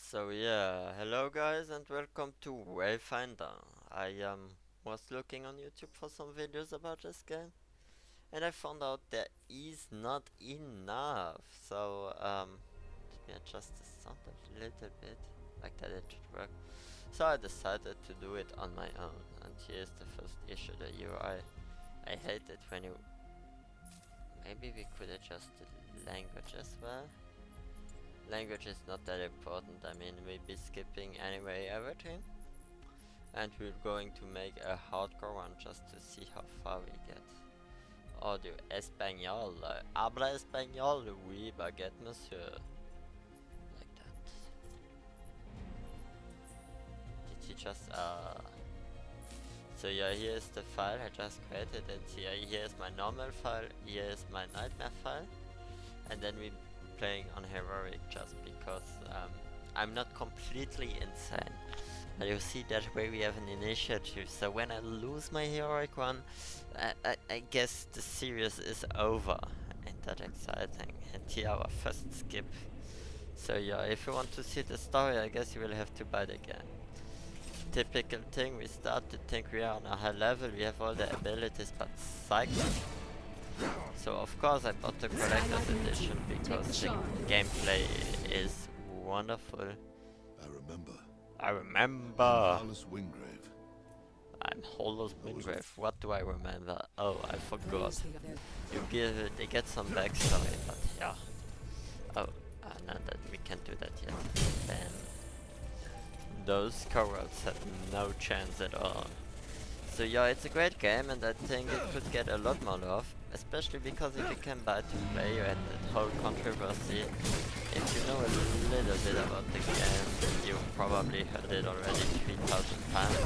So yeah, hello guys and welcome to Wayfinder. I was looking on YouTube for some videos about this game and I found out there is not enough. So let me adjust the sound a little bit, like that it should work. So I decided to do it on my own, and here's the first issue, the UI. I hate it when you... Maybe we could adjust the language as well. Language is not that important, I mean we'll be skipping anyway everything. And we're going to make a hardcore one just to see how far we get. Audio español. Habla español, oui, baguette, monsieur. Like that. Did he just, So yeah, here's the file I just created it. Here's my normal file, here's my nightmare file. And then we're playing on heroic just because I'm not completely insane. But you see that way we have an initiative, so when I lose my heroic one, I guess the series is over. Ain't that exciting? And here our first skip. So yeah, if you want to see the story, I guess you will have to buy the game. Typical thing, we start to think we are on a high level, we have all the abilities, but psych. So of course I bought the collector's edition because the gameplay is wonderful. I remember. I'm Hollis Wingrave. What do I remember? Oh, I forgot. They get some backstory, but yeah. Oh, no, that we can't do that yet. Then those corals had no chance at all. So yeah, it's a great game, and I think it could get a lot more love, especially because if you can buy to play, you had that whole controversy. If you know a little bit about the game, you probably heard it already 3,000 times.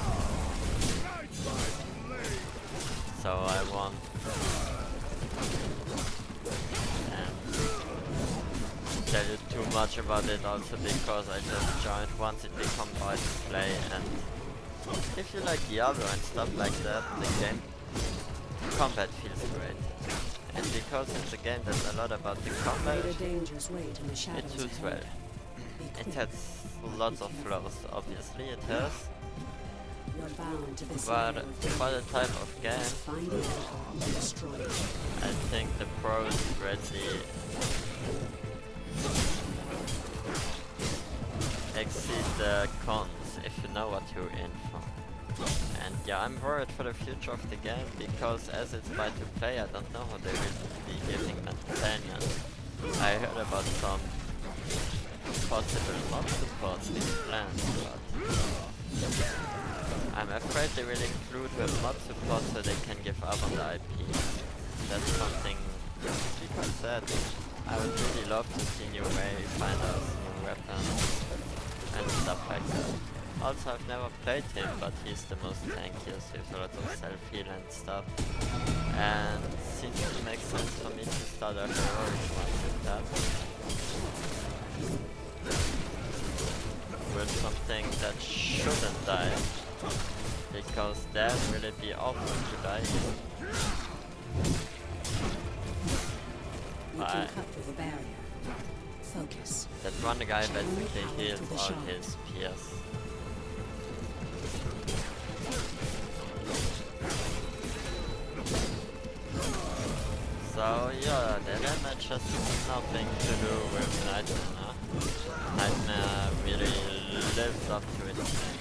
So I won't tell you too much about it, also because I just joined once it became buy to play, and if you like Diablo and stuff like that, the game combat feels great. And because it's a game that's a lot about the combat, it suits well. It has lots of flaws, obviously it has. But for the type of game, I think the pros greatly exceed the cons if you know what you're in for. And yeah, I'm worried for the future of the game because as it's buy to play, I don't know how they will be giving maintenance. I heard about some possible mod support being planned, but I'm afraid they will include the mod support so they can give up on the IP. That's something people said. I would really love to see new Wayfinders, new weapons, and stuff like that. Also, I've never played him, but he's the most tankiest with a lot of self-heal and stuff. And seems to make sense for me to start a heroic one with that. With something that shouldn't die. Because that will it be awful to die in. That one guy basically heals all his peers. So yeah, the damage has nothing to do with Nightmare. Nightmare really lives up to its name.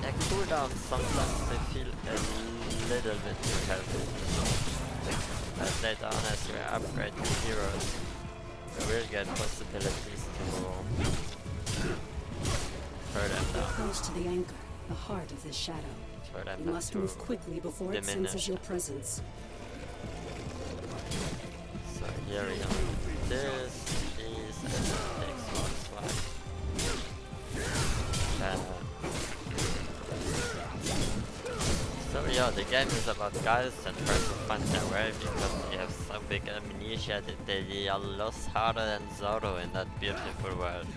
The cooldowns sometimes they feel a little bit too heavy. But later on as you upgrade the heroes, you will get possibilities to throw them down. Close to the anchor, the heart of this shadow. You must move quickly before it senses your presence. So here we go. This is and it takes one swipe. So yeah, the game is about guys that try to find their way because they have so big amnesia that they are lost harder than Zorro in that beautiful world.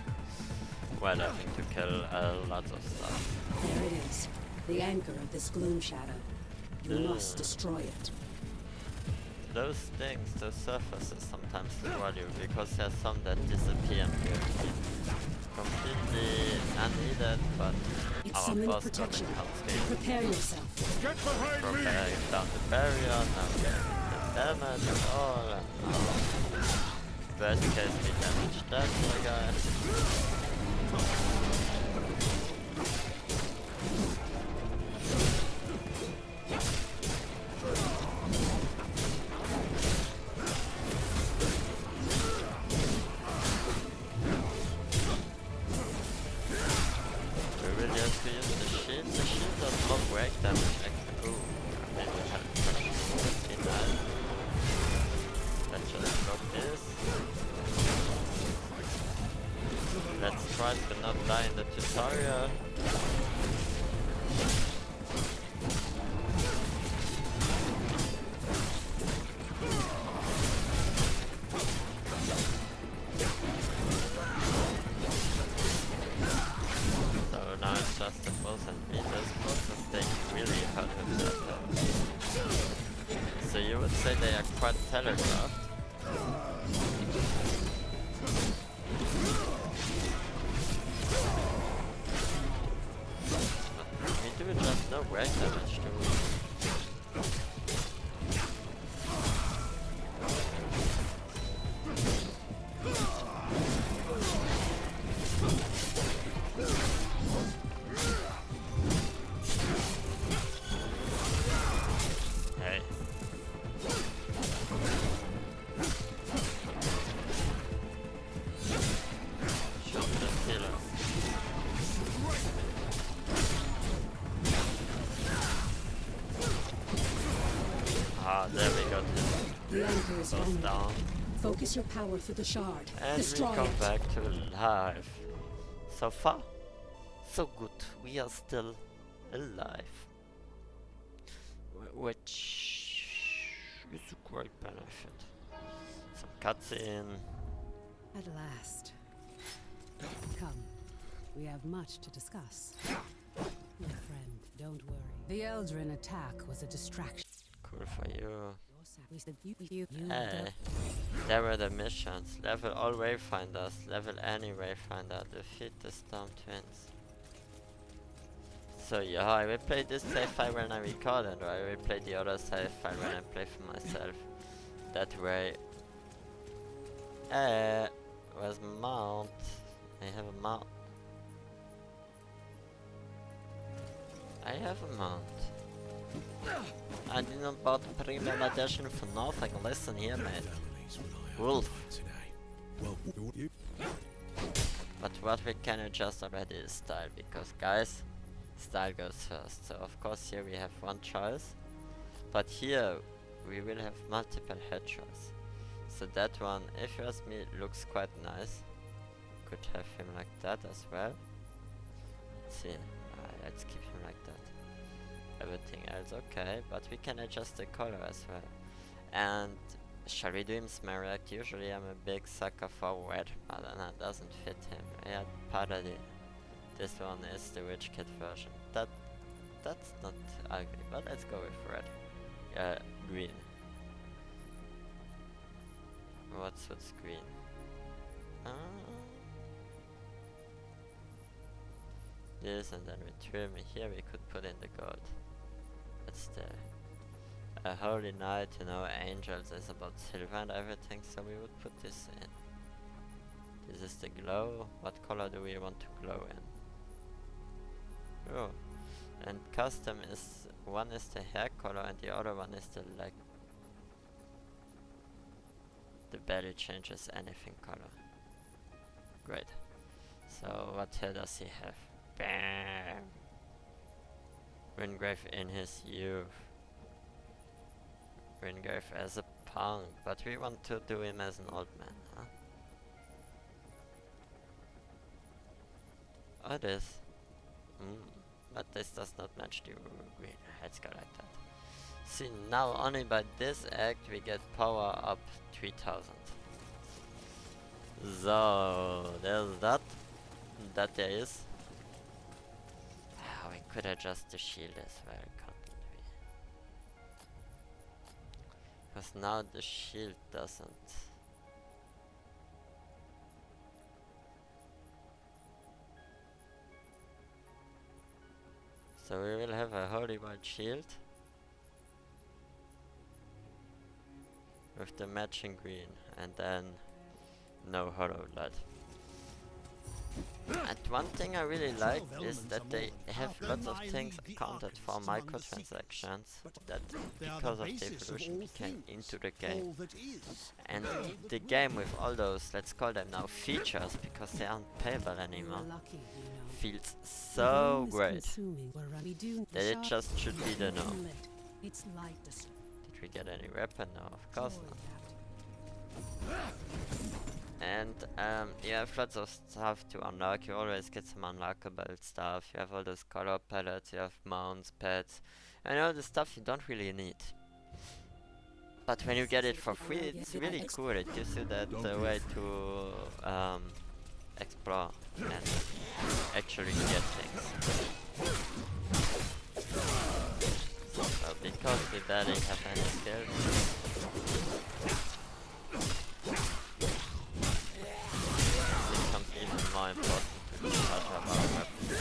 While having to kill a lot of stuff. There it is, the anchor of this gloom shadow. You must destroy it. Those things, those surfaces sometimes spoil you because there's some that disappear and you're completely unneeded, but our boss doesn't confiscate. Prepare yourself. Get behind me! Preparing down the barrier, now getting the damage and all, and worst case we damage that guy. Let's try to not die in the tutorial. So now it's just the boss and me. Those bosses, they really hurt himself. So you would say they are quite telegraphed. We do just no break damage to it. Hey. Shoot the killer. Ah, there we got him. The anchor is Goes vulnerable. down. Focus your power through the shard. And Destroy we come it. back to life. So far, so good. We are still alive. Which is a great benefit. Some cutscene. At last. Come. We have much to discuss. My friend, don't worry. The Eldrin attack was a distraction. Cool for you. We said you Hey, there were the missions. Level all Wayfinders. Level any Wayfinder. Defeat the Storm Twins. So yeah, I will play this save file when I record it, or I will play the other save file when I play for myself. That way. Where's mount? I have a mount. I have a mount. I didn't bought the premium edition for nothing. Listen here, mate. Wolf. But what we can adjust already is style, because guys, style goes first. So of course here we have one choice, but here we will have multiple head choice. So that one, if you ask me, looks quite nice. Could have him like that as well. Let's see. Let's keep him like that. Everything else okay, but we can adjust the color as well. And shall we do him smaragd? Usually I'm a big sucker for red, but that doesn't fit him. Yeah, Paladin. This one is the Witch Kid version. That's not ugly, but let's go with red. Green. What's green? This, and then we trim here. We could put in the gold. That's the Holy Knight, you know, angels is about silver and everything, so we would put this in. This is the glow. What color do we want to glow in? Oh, and custom is, one is the hair color and the other one is the like, the belly changes anything color. Great. So what hair does he have? Bam! Wingrave in his youth. Wingrave as a punk, but we want to do him as an old man, huh? Oh, this. But this does not match the green. Let's go like that. See, now only by this act we get power up 3000. So, there's that. That there is. We could adjust the shield as well, couldn't we? Because now the shield doesn't. So we will have a holy white shield with the matching green, and then no hollow blood. And one thing I really like is that they have lots of things accounted for microtransactions that because of the evolution became into the game. And the game with all those, let's call them now features, because they aren't payable anymore, feels so great that it just should be the norm. Did we get any weapon? No, of course not. And you have lots of stuff to unlock. You always get some unlockable stuff. You have all those color palettes, you have mounts, pets, and all the stuff you don't really need. But when you get it for free, it's really cool. It gives you that way to explore and actually get things. So because we barely have any skills, more important to touch up our weapons.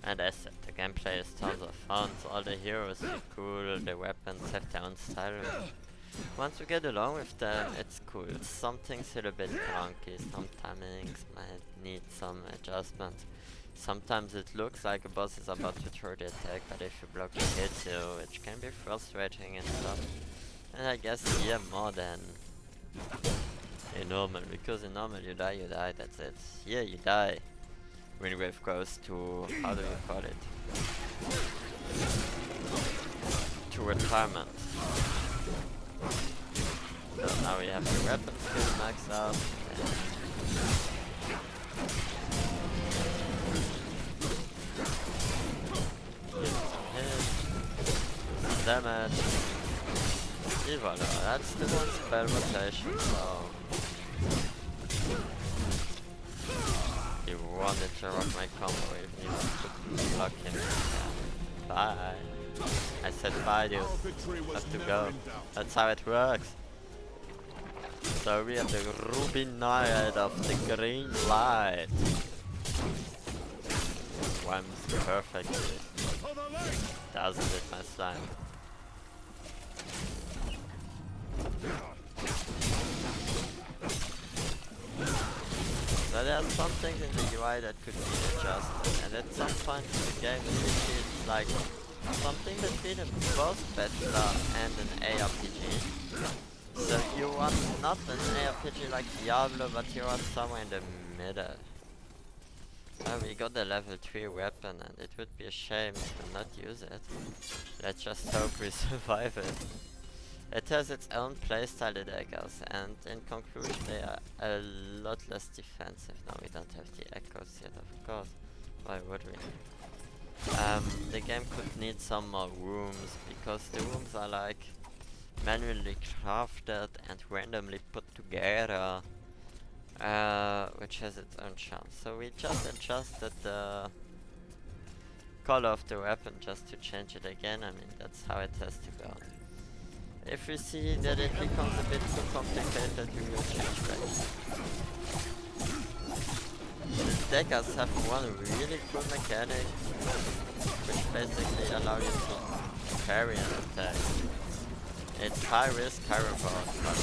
And as said, the gameplay is tons of fun, so all the heroes are cool, the weapons have their own style. Once you get along with them, it's cool. Some things feel a bit clunky, some timings might need some adjustment. Sometimes it looks like a boss is about to throw the attack, but if you block, it hits you, which can be frustrating and stuff. And I guess here more than in normal, because in normal you die, that's it. Here you die when wave goes to, how do you call it? To retirement. So now we have the weapon skill maxed out. Damage. Et voilà, that's the one spell rotation, so he wanted to rock my combo if he wants to block him. Yeah. Bye. I said bye, dude. Have to go. That's how it works. So we have the Ruby Knight of the green light. Rhymes perfectly. Doesn't it, my slime? So there are some things in the UI that could be adjusted, and at some point in the game it feels like something between a boss battler and an ARPG. So you want not an ARPG like Diablo, but you want somewhere in the middle. We got the level 3 weapon, and it would be a shame to not use it. Let's just hope we survive it. It has its own playstyle, the daggers, and in conclusion they are a lot less defensive. Now we don't have the echoes yet, of course. Why would we? The game could need some more rooms, because the rooms are like manually crafted and randomly put together, which has its own charm. So we just adjusted the color of the weapon just to change it again. I mean, that's how it has to go. If we see that it becomes a bit too complicated, we will change back. The daggers have one really cool mechanic, which basically allows you to parry an attack. It's high risk, high reward, but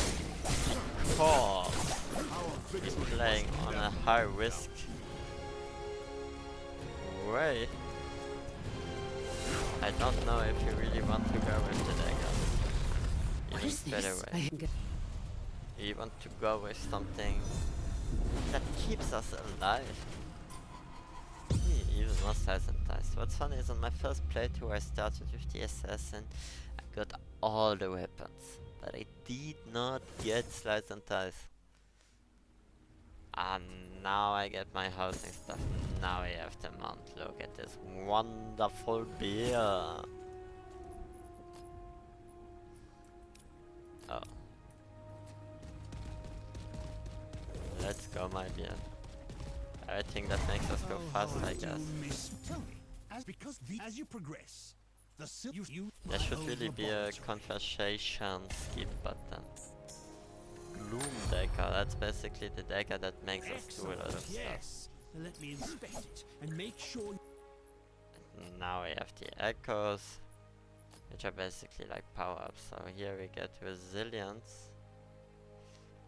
because we're playing on a high risk way, I don't know if you really want to go with the daggers. You need better way. You want to go with something that keeps us alive. Even more slice and dice. What's funny is on my first playthrough I started with the assassin. I got all the weapons, but I did not get slice and dice. And now I get my housing stuff. Now I have the mount. Look at this wonderful beer. Oh. Let's go, my dear. I think that makes us go fast, I guess. Tell me, as you progress, there should really be a conversation skip button. Gloom dagger, that's basically the dagger that makes us do a lot of stuff. Let me inspect it and make sure. And now we have the echoes, which are basically like power-ups. So here we get resilience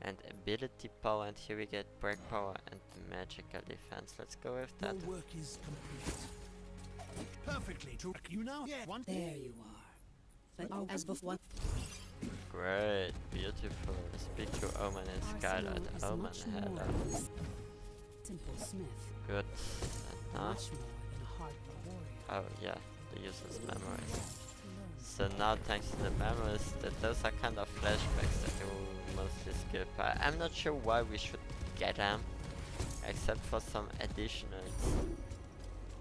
and ability power, and here we get break power and magical defense. Let's go with that. Your work is complete. Perfectly true. You now? Yeah. There you are. But as before. Great, beautiful. Speak to Omen and Skylight. Omen, hello. Simple Smith. Good. And now? Much more than a hardcore warrior. Oh yeah, the user's memories. So now thanks to the memories, those are kind of flashbacks that you mostly skip. I'm not sure why we should get them, except for some additional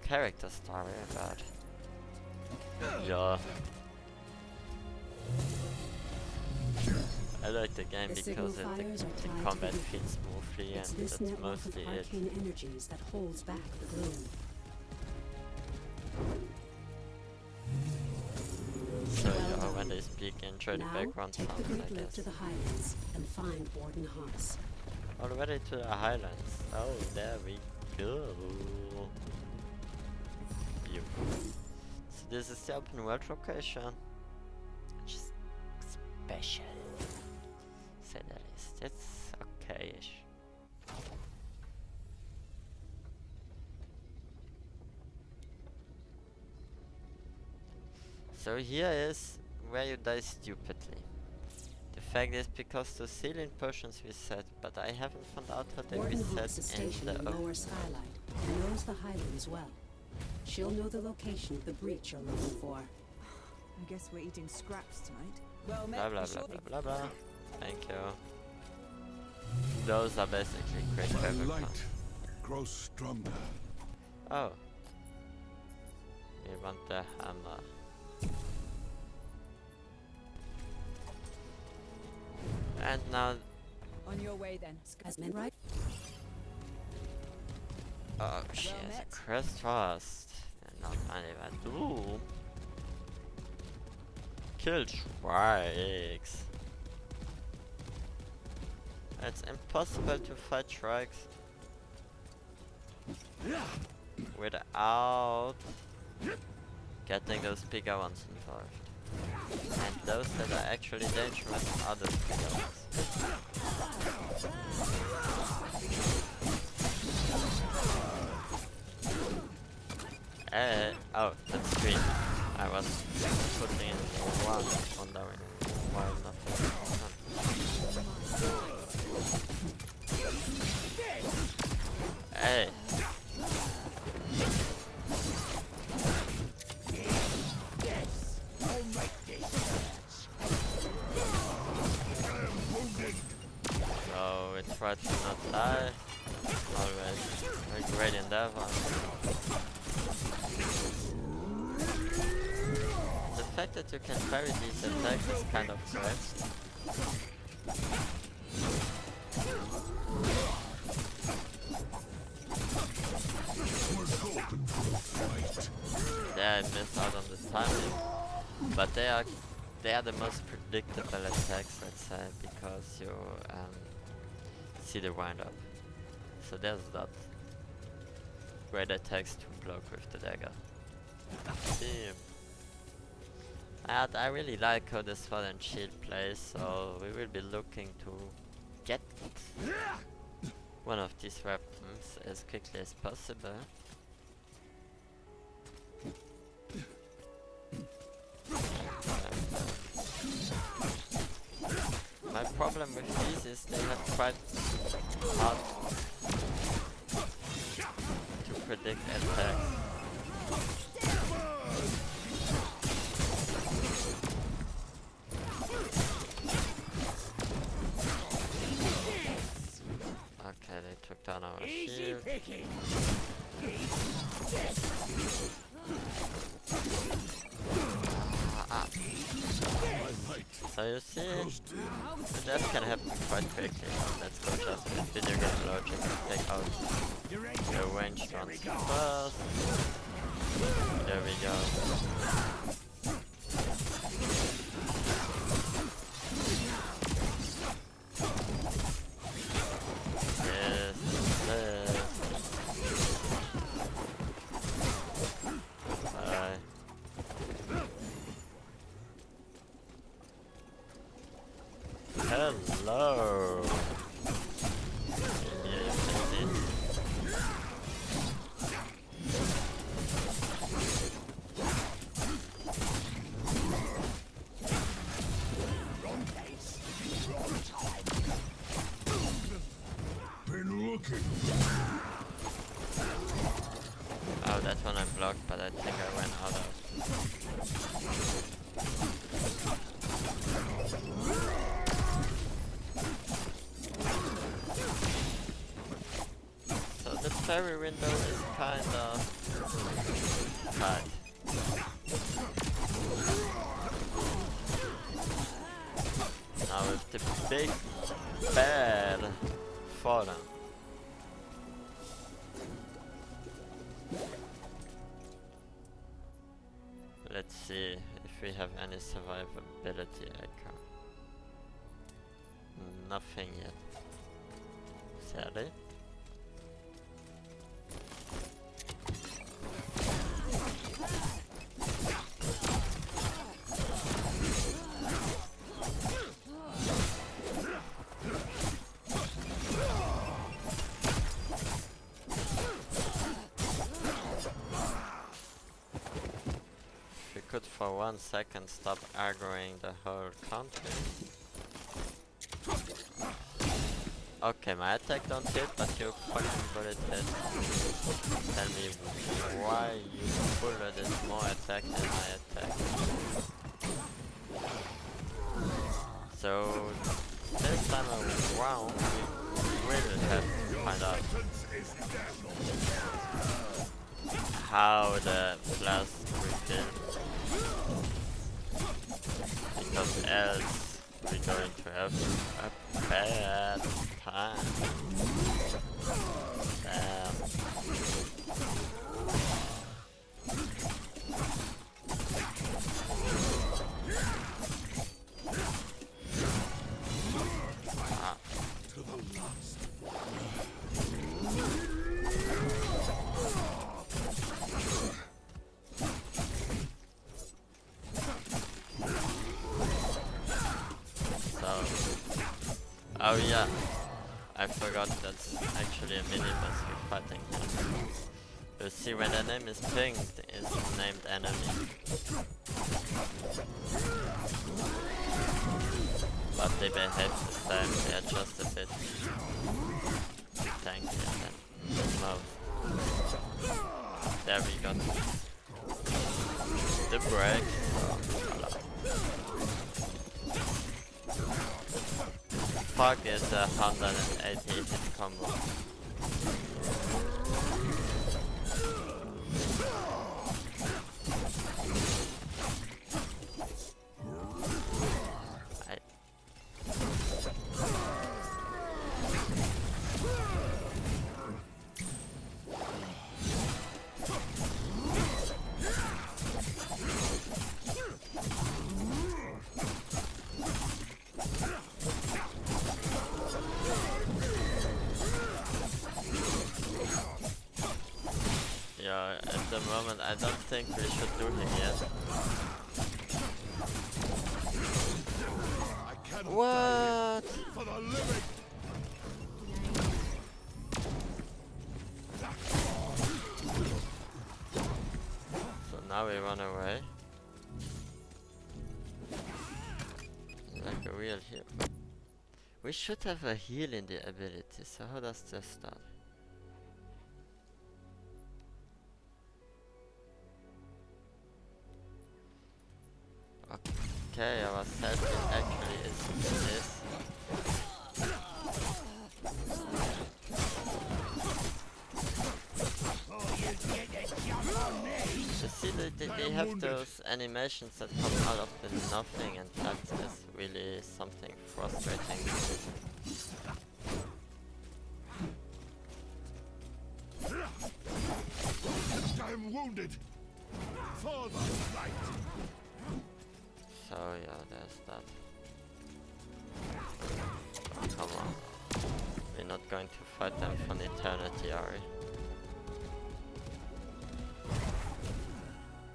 character story about. Yeah. I like the game because the combat feels smoothly, and that's mostly it. Arcane energies that holds back the gloom. So yeah, when they speak, enjoy the background take sounds, the I great loop guess. to the highlands and find Warden Haas. Already to the highlands. Oh, there we go. Beautiful. So this is the open world location, which is special. Say that is. It's okay-ish. So here is where you die stupidly. The fact is because the ceiling potions reset, but I haven't found out how they Warden Haas is reset in stationed the in Lower Skylight and knows the highlands well. She'll know the location of the breach you're looking for. I guess we're eating scraps tonight. Well, blah blah blah blah blah blah. Thank you. Those are basically quick The paper light cards. grows stronger. Oh. We want the hammer. And now, on your way then. Asmin, right? oh, she has a met. crest fast. And not money, but ooh. Kill Shrikes. It's impossible to fight Shrikes without getting those bigger ones involved. And those that are actually dangerous are the bigger ones. Oh, that's green. I was putting in one, wondering why nothing. Hey! So we try to not die. Always we're great in that one. The fact that you can parry these attacks is kind of great. Yeah, I missed out on the timing, but they are the most predictable attacks, let's say, because you see the wind up. So there's that great attacks to block with the dagger. Damn. And I really like how the sword and shield plays, so we will be looking to get one of these weapons as quickly as possible. My problem with these is they have quite hard to predict attacks. Okay, they took down our shield. So you see, that can happen quite quickly. Let's go just with video game logic and take out the ranged ones first. There we go. Yes, yes. Bye. Hello. Yeah, you can see. Been looking. Oh, that one I blocked, but I think I went out of. So the fairy window is kind of tight. Now with the big bad fallen. Let's see if we have any survivability echo. Nothing yet. Sadly. Could for 1 second stop aggroing the whole country. Okay, my attack don't hit, but your fucking bullet hit. Tell me why your bullet is more attack than my attack. So this time around we will have to find out how the flask refill. Because else we're going to have a bad time. Damn. Ah. To the last. Oh yeah, I forgot that's actually a mini-boss we're fighting here. You see when the name is pinged, is named enemy. But they behave the same, they are just a bit tankier than most. There we go. The break. Fuck is a 180 hit combo. Yeah, at the moment I don't think we should do him yet. What? For the living. So now we run away. Like a real hero. We should have a heal in the ability, so how does this start? Okay, our selfie actually is this. This See, they have those animations that come out of the nothing, and that is really something frustrating. I'm wounded. For the fight. So yeah, there's that. Come on. We're not going to fight them for an eternity, are we?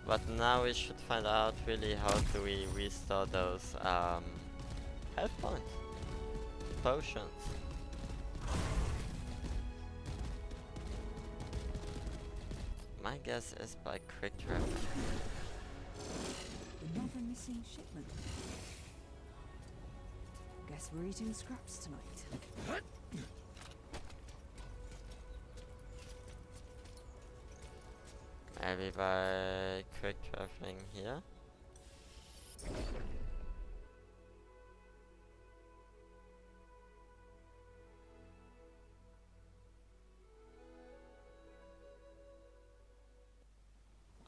But now we should find out really how do we restore those health points. Potions. My guess is by quick travel. Another missing shipment. Guess we're eating scraps tonight. Maybe by quick traveling here.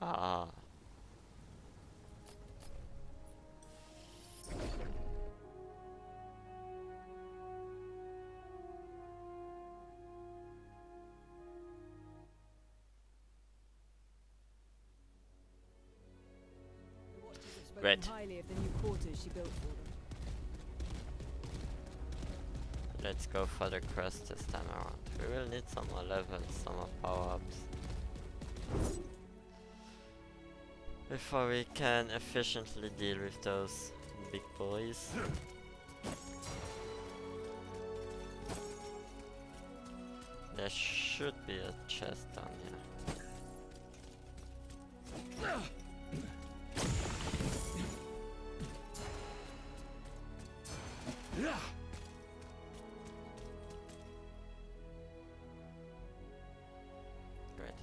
Ah. Great. Highly of the new quarters she built for them. Let's go for the quest this time around. We will need some more levels, some more power-ups. Before we can efficiently deal with those big boys. There should be a chest down here. Great.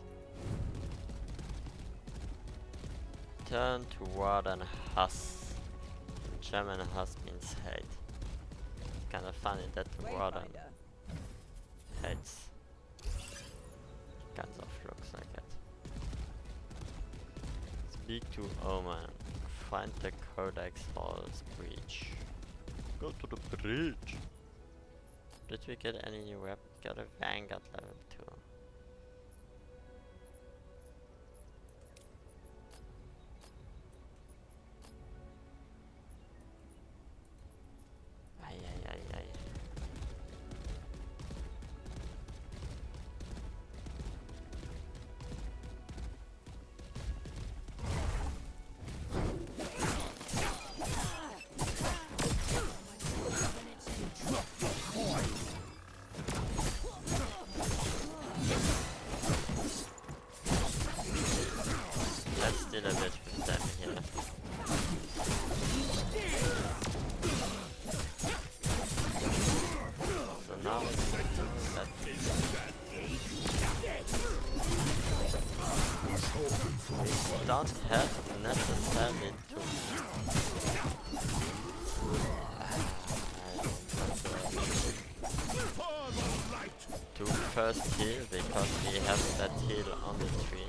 Turn toward an Hass. In German, Hass means hate. It's kind of funny that the word Wayfinder. hates. Kinds of looks like it. Speak to Omen. Find the Codex Hall's breach. Go to the breach. Did we get any new weapon? Got a Vanguard level 2. Ay, ay, ay, ay. Let's deal a bit with them here. So now it's that we don't have necessarily to first heal because we have that heal on the tree.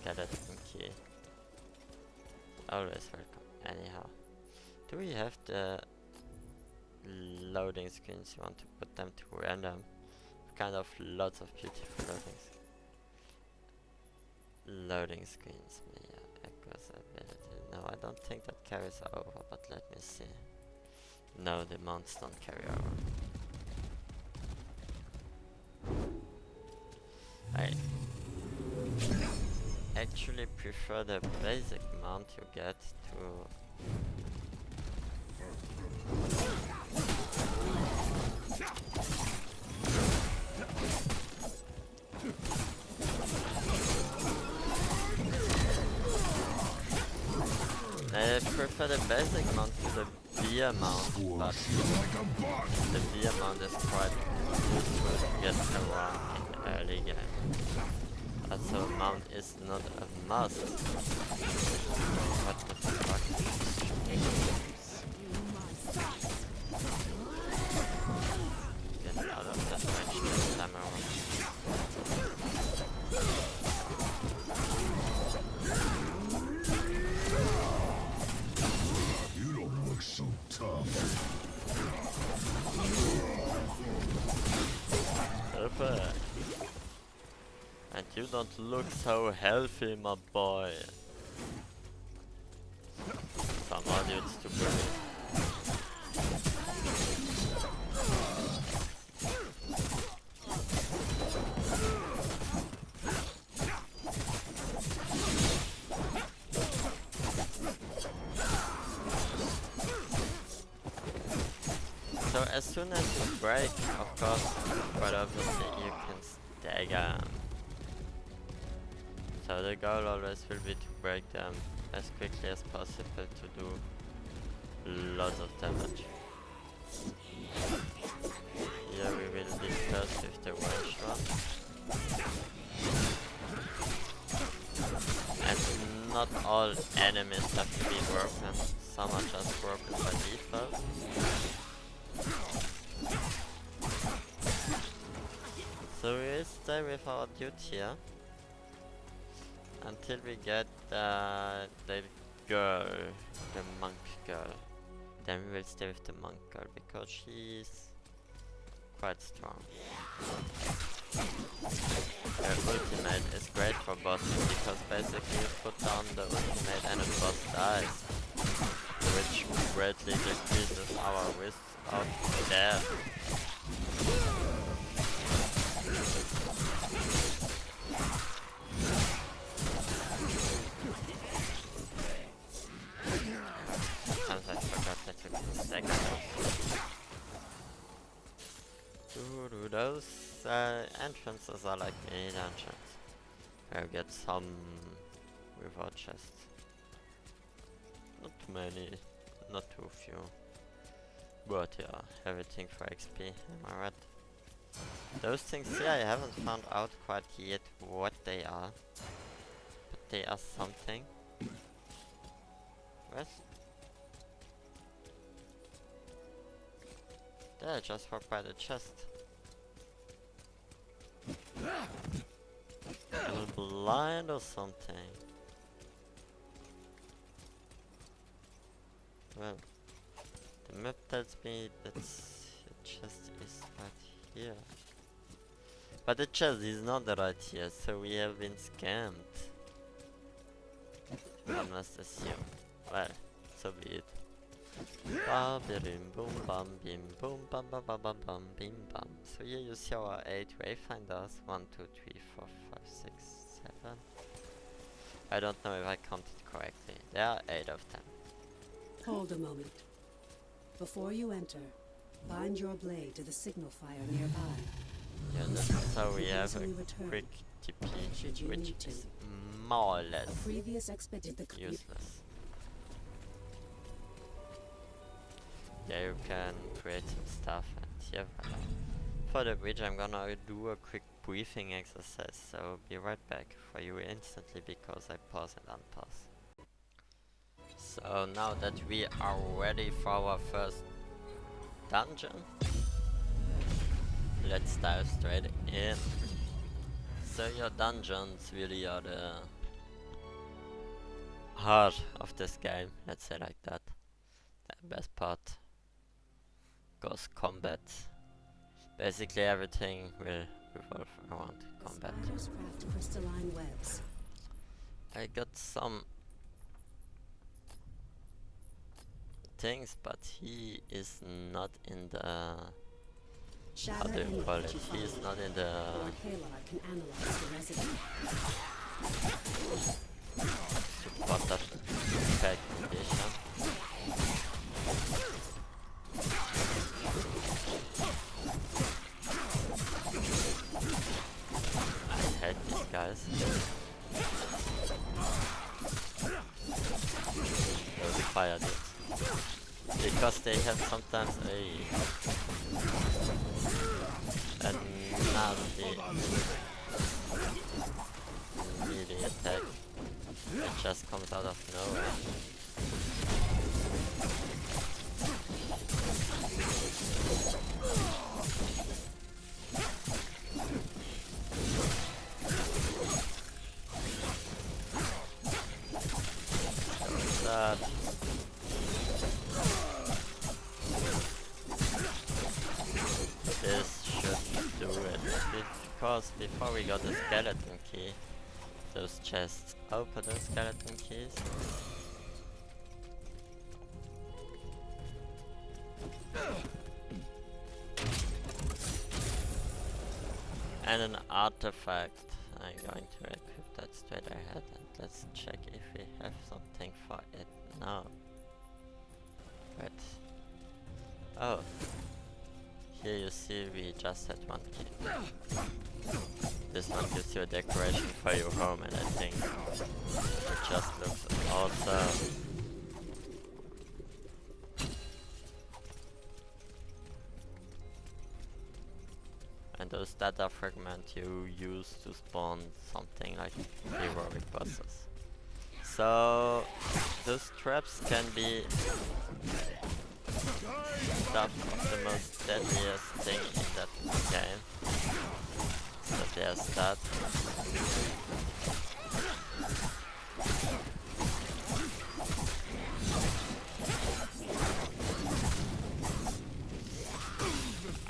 Get it in key. Always welcome. Anyhow, do we have the loading screens? You want to put them to random? Kind of lots of beautiful loading screens. Yeah, echoes ability. No, I don't think that carries over. But let me see. No, the mounts don't carry over. I actually prefer the basic mount you get to I prefer the basic mount to the beer mount, but the beer mount is quite useful to get around in early game. Also, mount is not a must. What the fuck? Get out of that range this time around. stupid. And you don't look so healthy, my boy. Some idiots to bully. So as soon as you break, of course, quite obviously you can stagger. So the goal always will be to break them as quickly as possible to do lots of damage. Here we will discuss with the range one. And not all enemies have to be broken, some are just broken by default. So we will stay with our dude here until we get the girl, the monk girl. Then we will stay with the monk girl because she's quite strong. Her ultimate is great for bosses because basically you put down the ultimate and a boss dies, which greatly decreases our risk of death. Sometimes I forgot that you can stack those. Those entrances are like main entrance. I'll get some reward chests. Not too many, not too few. But yeah, everything for XP, am I right? Those things here I haven't found out quite yet what they are. But they are something. What? There, I just walked by the chest. I'm blind or something. Well, the map tells me that the chest is right here. But the chest is not right here, so we have been scammed. I must assume. Well, so be it. Ba bim boom bam bim boom bam bam bam bam bam bim bam. So here you see our 8 Wayfinders. 1, 2, 3, 4, 5, 6, 7. I don't know if I counted correctly. There are 8 of them. Hold a moment. Before you enter, bind your blade to the signal fire nearby. Yeah, so we have a quick TP, which is more or less useless. Yeah, you can create some stuff, and yeah, for the bridge I'm gonna do a quick breathing exercise, so be right back for you instantly because I pause and unpause. So now that we are ready for our first dungeon, let's dive straight in. So your dungeons really are the heart of this game, let's say like that. The best part goes combat. Basically everything will revolve around combat. Craft crystalline webs. I got some things, but he is not in the... how do you call it? He is not in the... support that effect condition. I hate these guys. Oh, the fire did. Because they have sometimes a nasty melee attack that just comes out of nowhere. That this should do it. course, before we got the skeleton key, those chests open the skeleton keys. And an artifact. I'm going to equip that straight ahead and let's check if we have something for it now. Wait. Oh. Here you see we just had one key. This one gives you a decoration for your home and I think it just looks awesome. And those data fragments you use to spawn something like heroic bosses. So those traps can be stuff of the most deadliest thing in that game. So there's that.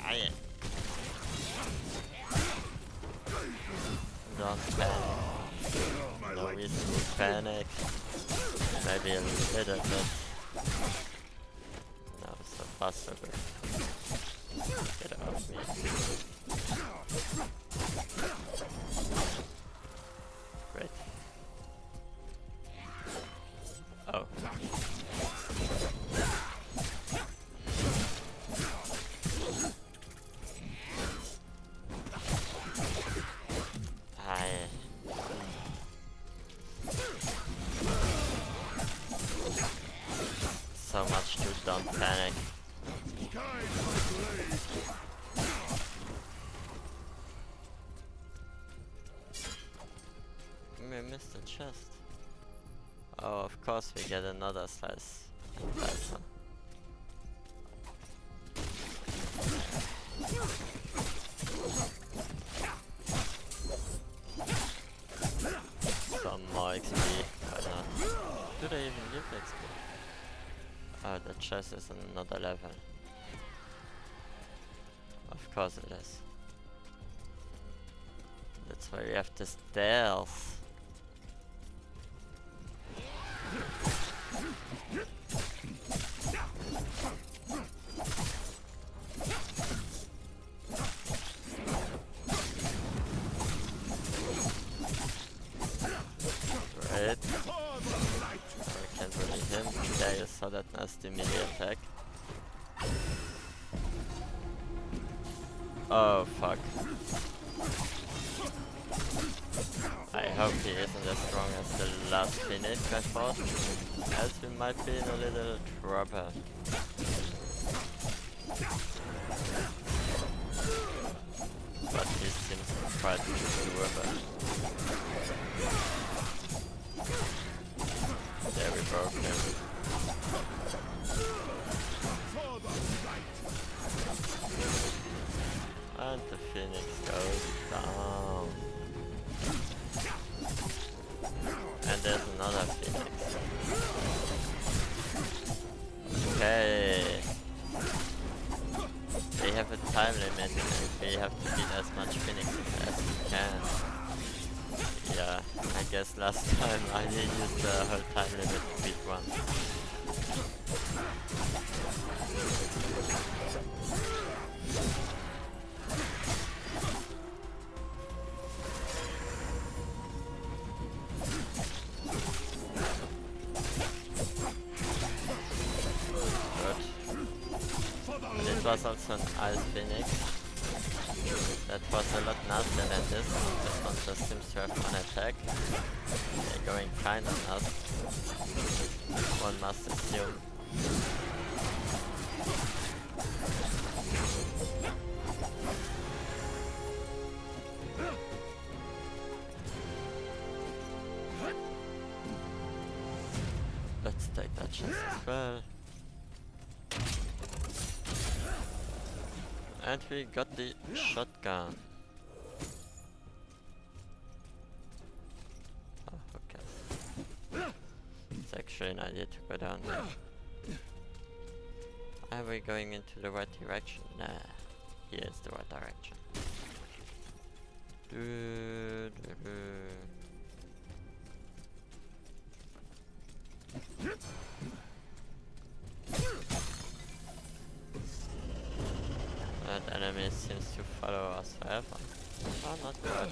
Aye. Don't panic. No reason to panic. Maybe a little bit. No, so fast so good. Get off me. Great. Oh. So much to don't panic. We missed the chest. Oh, of course we get another slice. And that's one. Some more XP. Why not? Do they even give XP? Oh, the chest is on another level. Of course it is. That's why we have the stairs. Great. I can't really him. There you saw that nasty melee attack. Oh fuck. I hope he isn't as strong as the last Phoenix I fought, as we might be in a little trouble. But he seems quite doable. There we broke him. And the Phoenix goes down. And there's another Phoenix. Okay. We have a time limit and we have to beat as much Phoenixes as we can. Yeah, I guess last time I didn't use the whole time limit to beat one. It was also an ice phoenix. That was a lot nastier than this. This one just seems to have one attack. They're going kind of nuts. One must assume. Let's take that chance as well. And we got the shotgun. Oh, okay. It's actually an idea to go down there. Are we going into the right direction? Nah, here's the right direction. That enemy seems to follow us forever. Oh, not good.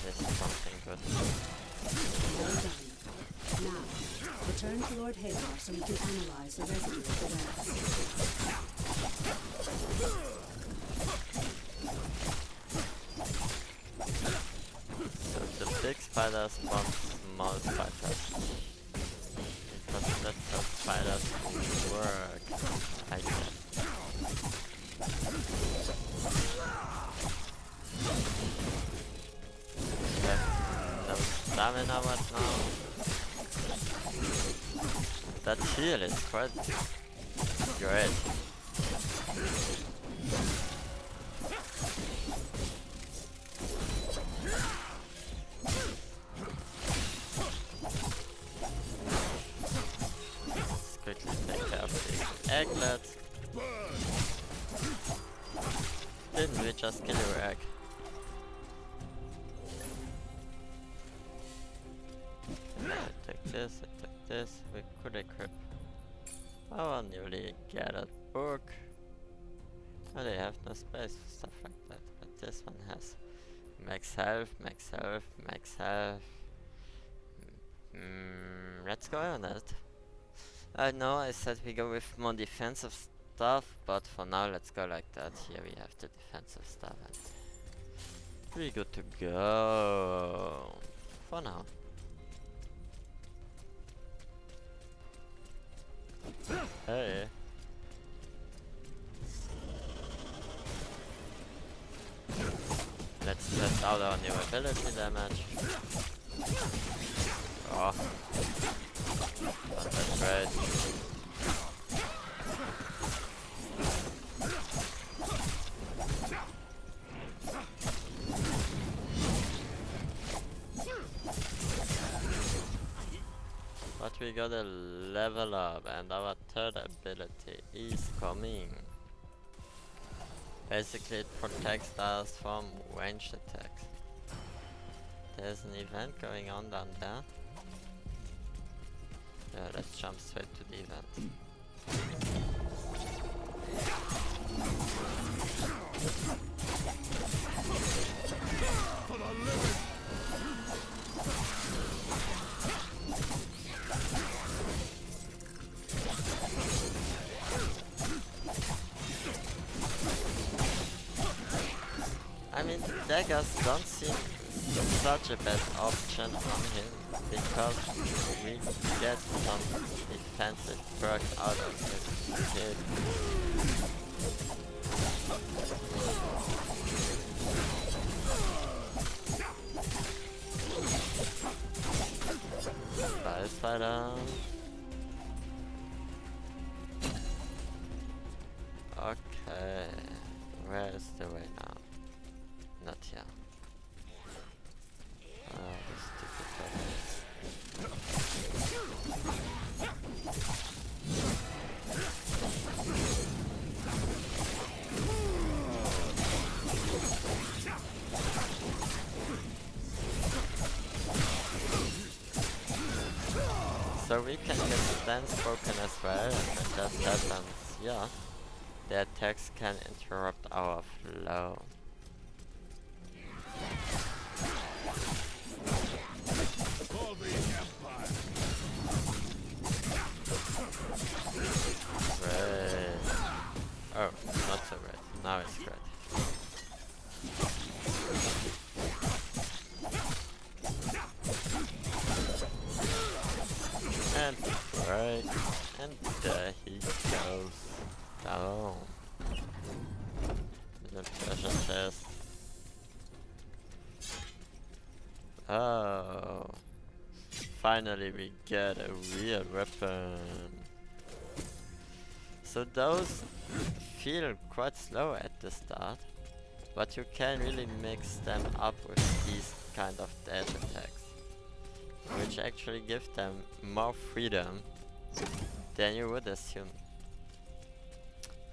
This is something good. Well done. Now, return to Lord Hagar so we can analyze the residue of the rats. So the big spiders want small spiders. Because that's how spiders work. I guess. We have no stamina right now. That heal is quite great. Let's quickly take care of these egglets. Didn't we just kill your egg? I took this, I took this, we could equip our newly gathered book. Oh, they have no space for stuff like that, but this one has max health, max health, max health. Let's go on it. I know I said we go with more defensive stuff, but for now let's go like that. Here we have the defensive stuff and we're good to go. For now. Hey. Let's test out our new ability damage. Oh. Not that great. But we got a level up and our third ability is coming. Basically it protects us from ranged attacks. There's an event going on down there. Yeah, let's jump straight to the event. For the living! I mean, daggers don't seem such a bad option on him because we get some defensive perk out of his hit. Bye, spider. Okay, where is the way now? Not here. This stupid place. So we can get stance broken as well, and when that happens, yeah, the attacks can interrupt our flow. For the Empire! Great. Oh, not so great. Now it's great. And break. And there he goes. Down. The treasure chest. Oh. Finally we get a real weapon. So those feel quite slow at the start, but you can really mix them up with these kind of dash attacks, which actually give them more freedom than you would assume.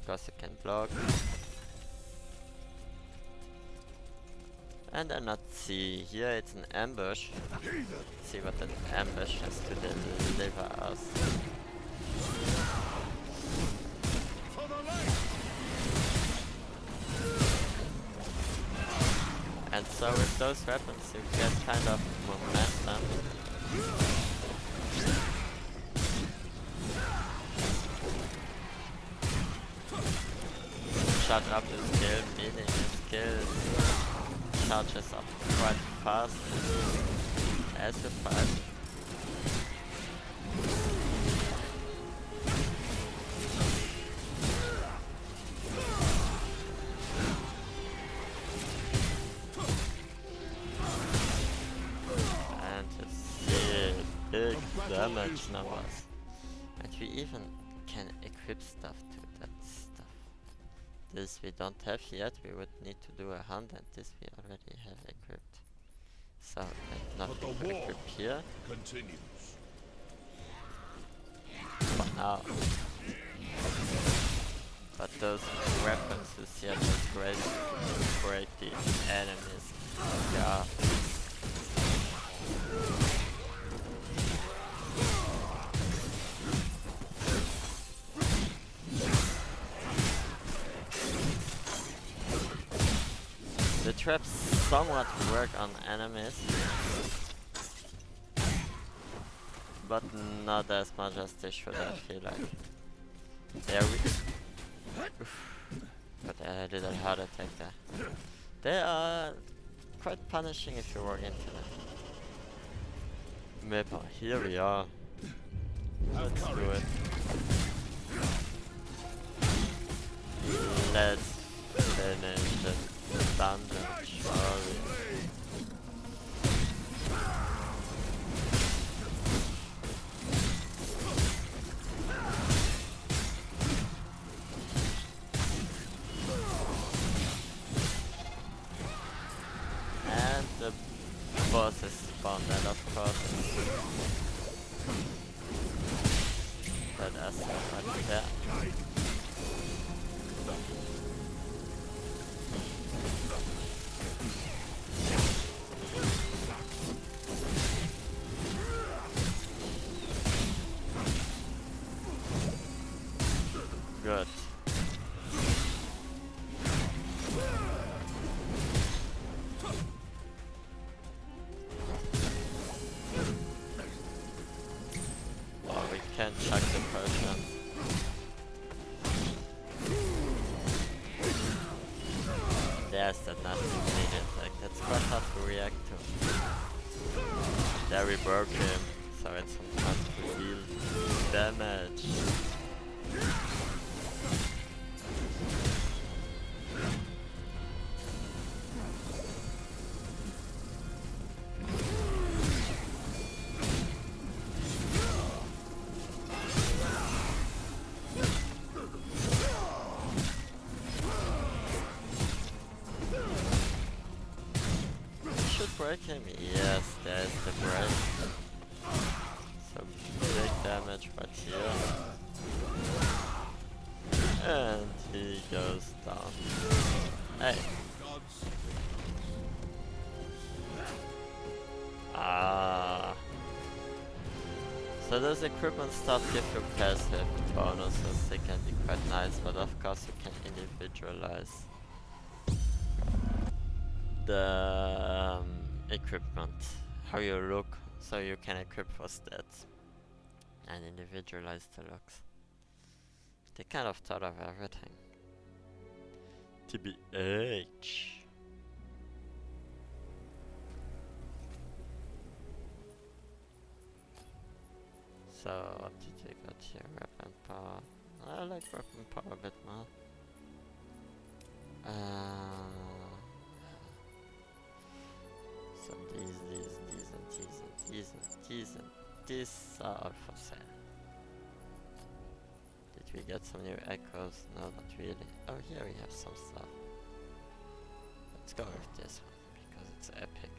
Because you can block, And then let's see, here it's an ambush. See what an ambush has to deliver us. For the light! And so with those weapons you get kind of momentum. Shut up the skill, meaning the skill charges up quite fast as you fight. And you see big damage numbers. And we even can equip stuff to that stuff. This we don't have yet, we would need to do a hunt, and this we already have equipped. So, nothing to equip here Continues. for now. But those weapons you see are just great to break the enemies. Yeah. The traps somewhat work on enemies, but not as much as they should, I feel like. There we but I did a heart attack there. They are quite punishing if you walk into them. Maybe here we are. Let's do it. Let's finish the dungeon, surely. And the boss is spawned, and of course that asset right there. Good. Oh, we can't chuck the potion. There's that nasty minion attack. That's quite hard to react to. There we broke him, so it's some time to deal damage. Break him? Yes, there's the break. Some big damage right here. And he goes down. Hey. Ah. So those equipment stuff give you passive bonuses. They can be quite nice, but of course you can individualize the equipment, how you look, so you can equip for stats and individualize the looks. They kind of thought of everything. TBH. So what did you got here? Weapon power. I like weapon power a bit more. So these and these are all for sale. Did we get some new echoes? No, not really. Oh, here we have some stuff. Let's go with this one, because it's epic.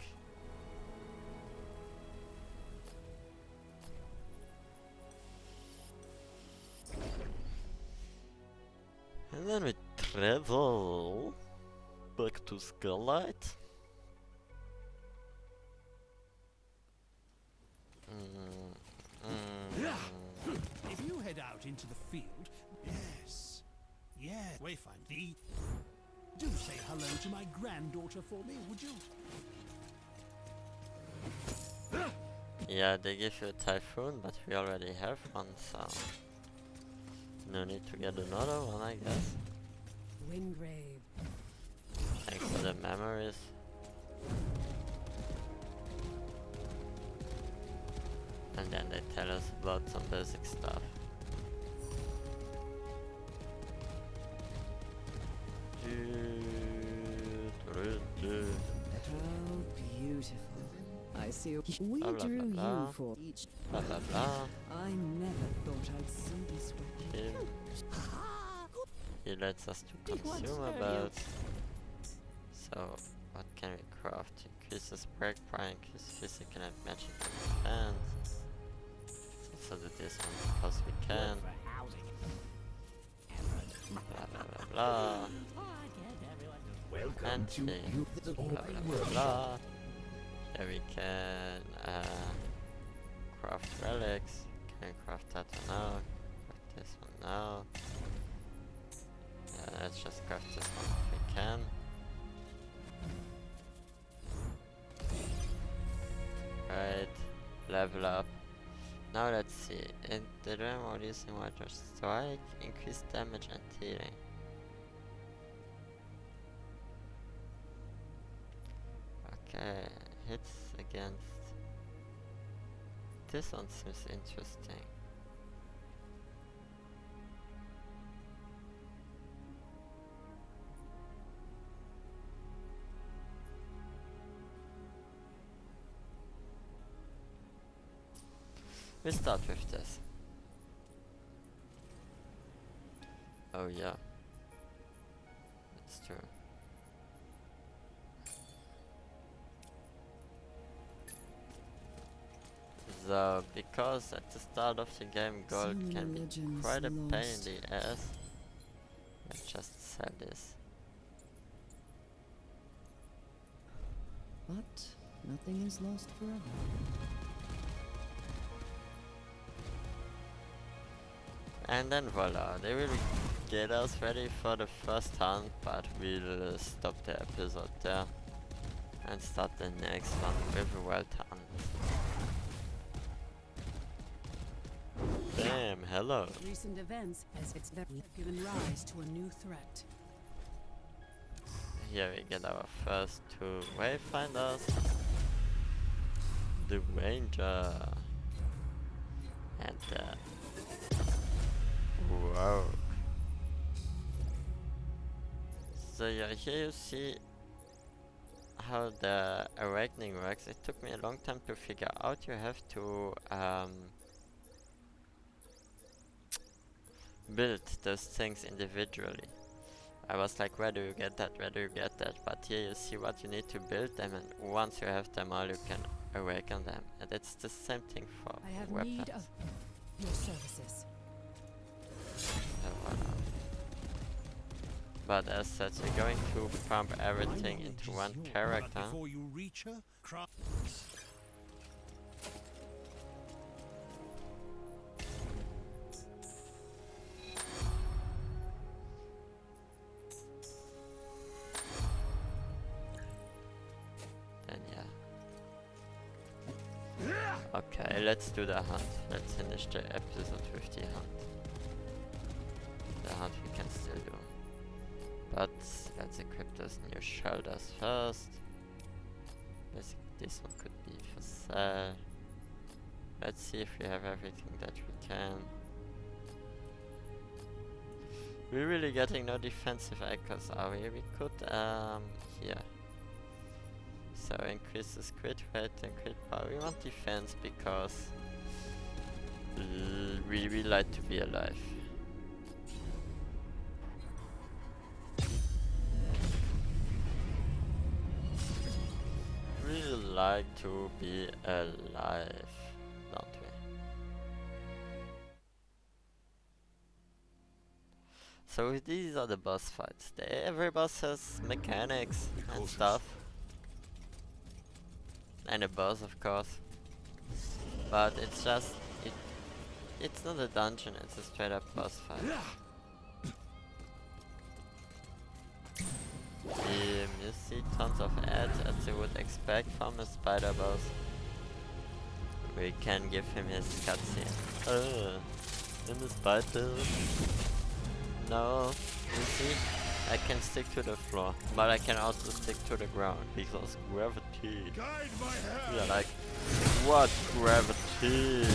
And then we travel back to Skylight. head out into the field. Yes. Yes. Wayfinder. Do say hello to my granddaughter for me, would you? Yeah, they give you a typhoon, but we already have one, so no need to get another one, I guess. Wingrave. Thanks for the memories. And then they tell us about some basic stuff. How beautiful. I see. We Blah, blah, drew blah, blah. you for each. Blah blah blah. I never thought I'd see this way. Him. He lets us to Did once consumables. So, what can we craft? Increases break power, increase physical and magical defense. So do this one because we can. Blah blah blah blah. Welcome And to here. you. Blah blah blah blah. Here we can craft relics. Can we craft that one now? Craft this one now. Yeah, let's just craft this one if we can. Right, level up. Now let's see. In the realm of using water strike, increase damage and healing. Okay, hits against. This one seems interesting. We start with this. Oh yeah. That's true. So, because at the start of the game gold Some can be religions quite a pain in lost. the ass, let's just sell this. But nothing is lost forever. And then voila, they will get us ready for the first hunt, but we'll stop the episode there and start the next one with a wild hunt. Damn, hello. Recent events has given rise to a new threat. Here we get our first two Wayfinders. The Ranger. And wow. So yeah, here you see how the awakening works. It took me a long time to figure out. You have to build those things individually. I was like, where do you get that, where do you get that? But here you see what you need to build them, and once you have them all you can awaken them. And it's the same thing for I have weapons. need of your services. Voilà. But as such, you're going to pump everything My into knowledge one is yours, character. But before you reach her, Then yeah. Okay, let's do the hunt. Let's finish the episode with the hunt. The hunt we can still do. But let's equip those new shoulders first. Basically this one could be for sale. Let's see if we have everything that we can. We're really getting no defensive echoes, are we? We could, here. So increases crit rate and crit power. We want defense because we like to be alive. We like to be alive, don't we? So these are the boss fights. Every boss has mechanics and stuff. And a boss, of course. But it's just it's not a dungeon, it's a straight up boss fight. You see tons of ads as you would expect from a spider boss. We can give him his cutscene. In the spider. No, you see, I can stick to the floor, but I can also stick to the ground because gravity. Guide my hand. Yeah, like what gravity?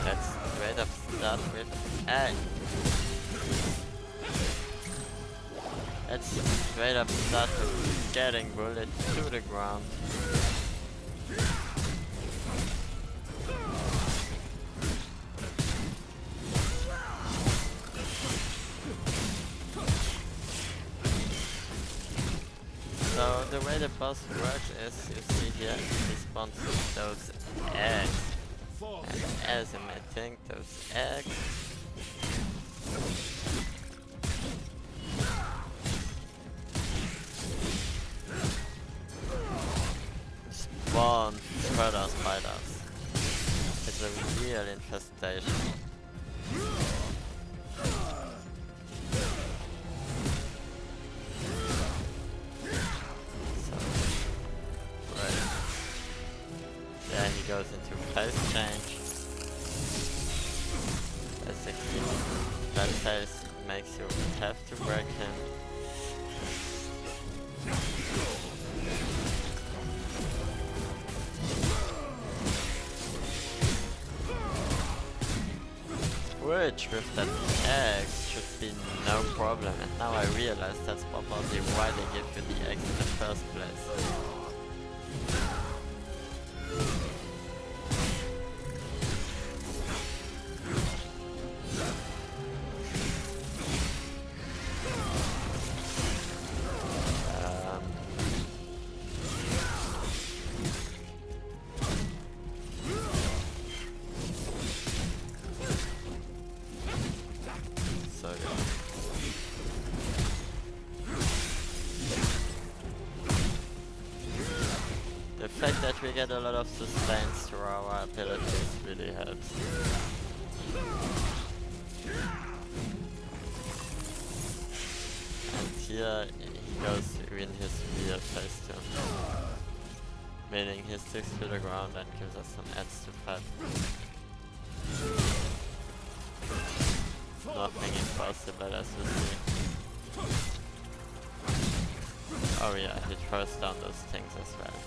Let's straight up start with let's straight up start with getting bullet to the ground. So the way the boss works is, you see here, he spawns those eggs. And as I'm emitting those eggs, spawn further spiders. It's a real infestation. There he goes into phase change. Basically, that phase makes you have to break him. Which with that eggs should be no problem, and now I realize that's probably why they give you the eggs in the first place. The fact that we get a lot of sustains through our abilities really helps. And here he goes in his real phase too. Meaning he sticks to the ground and gives us some ads to fight. Nothing impossible as you see. Oh yeah, he throws down those things as well.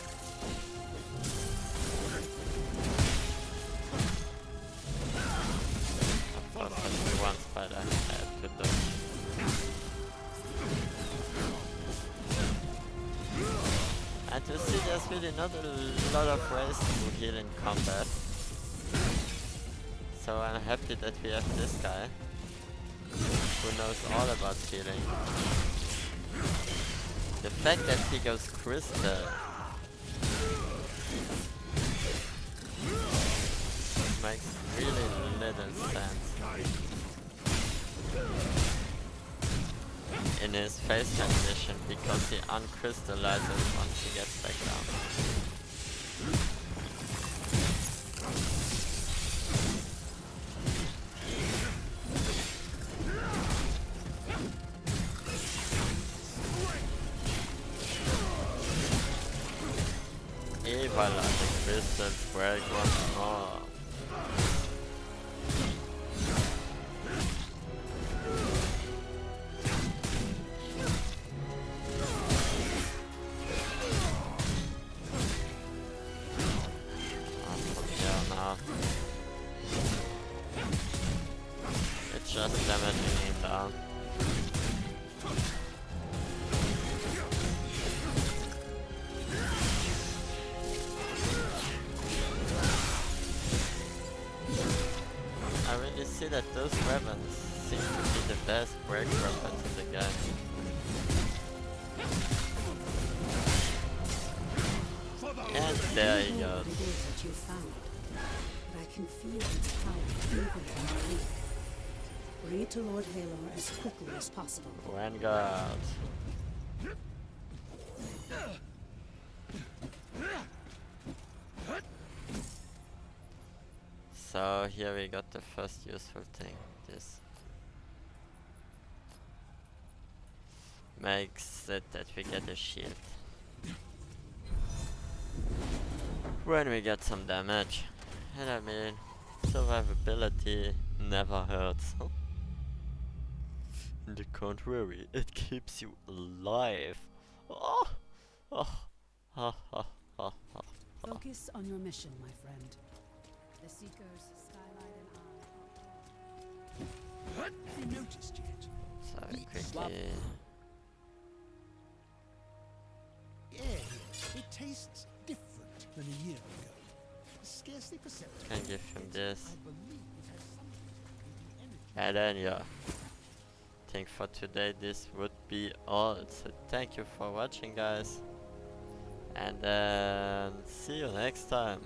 Of course, that's the one spider I had to do. And you see, there's really not a lot of ways to heal in combat. So I'm happy that we have this guy who knows all about healing. The fact that he goes crystal makes really little sense in his phase transition because he uncrystallizes once he gets back down. While the crystals break once more. Now. It's just damaging him down. See that those weapons seem to be the best break weapons in the game. And there he goes. What it is that you found, but I can feel its power even in my weak. Bring it to Lord Halor as quickly as possible. Vanguard. So here we got the first useful thing. This makes it that we get a shield when we get some damage. And I mean, survivability never hurts. Huh? On the contrary, it keeps you alive. Oh, oh, oh, oh, oh, oh. Focus on your mission, my friend. The Seekers, Skylight, and Have you noticed yet? So quickly. Yeah, it tastes different than a year ago. Scarcely perceptible. Can give him this. I believe it has something to do with the energy. And then yeah. I think for today this would be all. So thank you for watching, guys. And then see you next time.